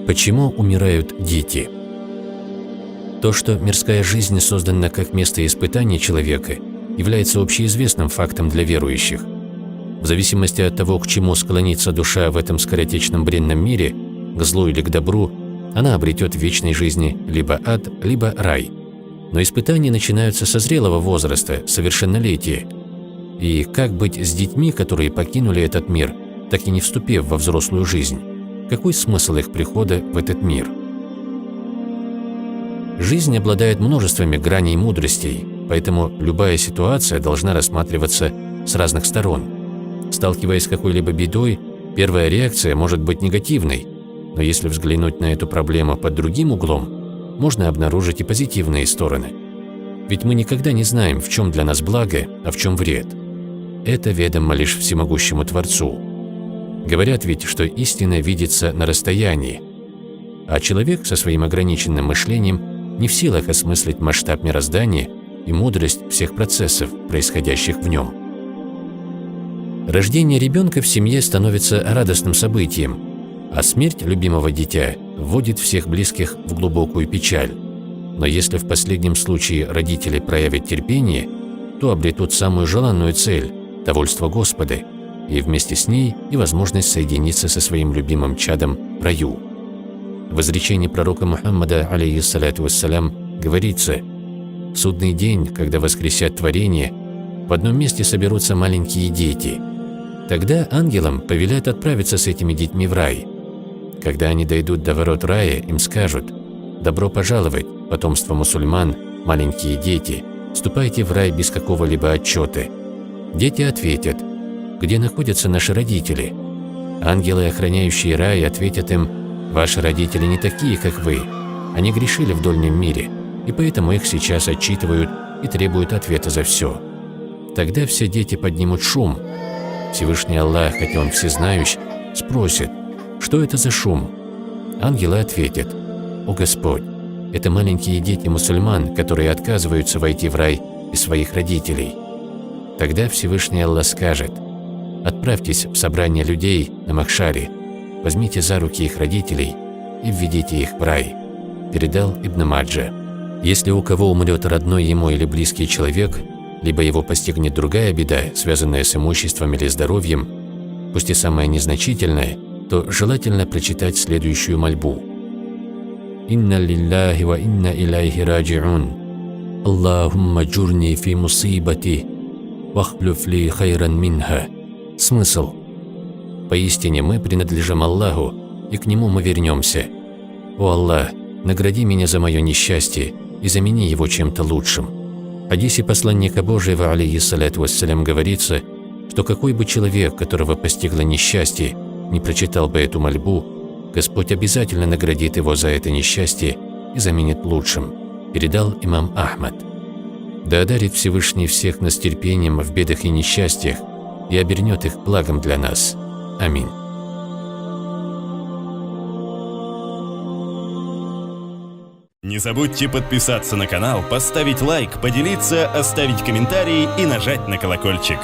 Почему умирают дети? То, что мирская жизнь создана как место испытаний человека, является общеизвестным фактом для верующих. В зависимости от того, к чему склонится душа в этом скоротечном бренном мире, к злу или к добру, она обретет в вечной жизни либо ад, либо рай. Но испытания начинаются со зрелого возраста, совершеннолетия. И как быть с детьми, которые покинули этот мир, так и не вступив во взрослую жизнь? Какой смысл их прихода в этот мир? Жизнь обладает множествами граней мудростей, поэтому любая ситуация должна рассматриваться с разных сторон. Сталкиваясь с какой-либо бедой, первая реакция может быть негативной, но если взглянуть на эту проблему под другим углом, можно обнаружить и позитивные стороны. Ведь мы никогда не знаем, в чем для нас благо, а в чем вред. Это ведомо лишь всемогущему Творцу. Говорят ведь, что истина видится на расстоянии, а человек со своим ограниченным мышлением не в силах осмыслить масштаб мироздания и мудрость всех процессов, происходящих в нем. Рождение ребенка в семье становится радостным событием, а смерть любимого дитя вводит всех близких в глубокую печаль. Но если в последнем случае родители проявят терпение, то обретут самую желанную цель – довольство Господа, и вместе с ней и возможность соединиться со своим любимым чадом в раю. В изречении пророка Мухаммада, алейхиссалату вассалям, говорится: «В судный день, когда воскресят творение, в одном месте соберутся маленькие дети. Тогда ангелам повелят отправиться с этими детьми в рай. Когда они дойдут до ворот рая, им скажут: „Добро пожаловать, потомство мусульман, маленькие дети, вступайте в рай без какого-либо отчета“. Дети ответят: „Где находятся наши родители?“ Ангелы, охраняющие рай, ответят им: „Ваши родители не такие, как вы. Они грешили в дольнем мире, и поэтому их сейчас отчитывают и требуют ответа за все“. Тогда все дети поднимут шум. Всевышний Аллах, хотя Он всезнающий, спросит: „Что это за шум?“ Ангелы ответят: „О Господь, это маленькие дети мусульман, которые отказываются войти в рай из своих родителей“. Тогда Всевышний Аллах скажет: „Отправьтесь в собрание людей на Махшаре, возьмите за руки их родителей и введите их в рай“, передал Ибн Маджа. Если у кого умрет родной ему или близкий человек, либо его постигнет другая беда, связанная с имуществом или здоровьем, пусть и самая незначительная, то желательно прочитать следующую мольбу: «Инна лилляхи ва инна иляйхи раджиун. Аллахумма джурни фи мусибати, вахлюф ли хайран минха». Смысл: «Поистине мы принадлежим Аллаху, и к Нему мы вернемся. О Аллах, награди меня за мое несчастье и замени его чем-то лучшим». В хадисе посланника Божьего, алейхиссалату вассалям, говорится, что какой бы человек, которого постигло несчастье, не прочитал бы эту мольбу, Господь обязательно наградит его за это несчастье и заменит лучшим, передал имам Ахмад. Да одарит Всевышний всех нас терпением в бедах и несчастьях и обернет их благом для нас. Аминь. Не забудьте подписаться на канал, поставить лайк, поделиться, оставить комментарий и нажать на колокольчик.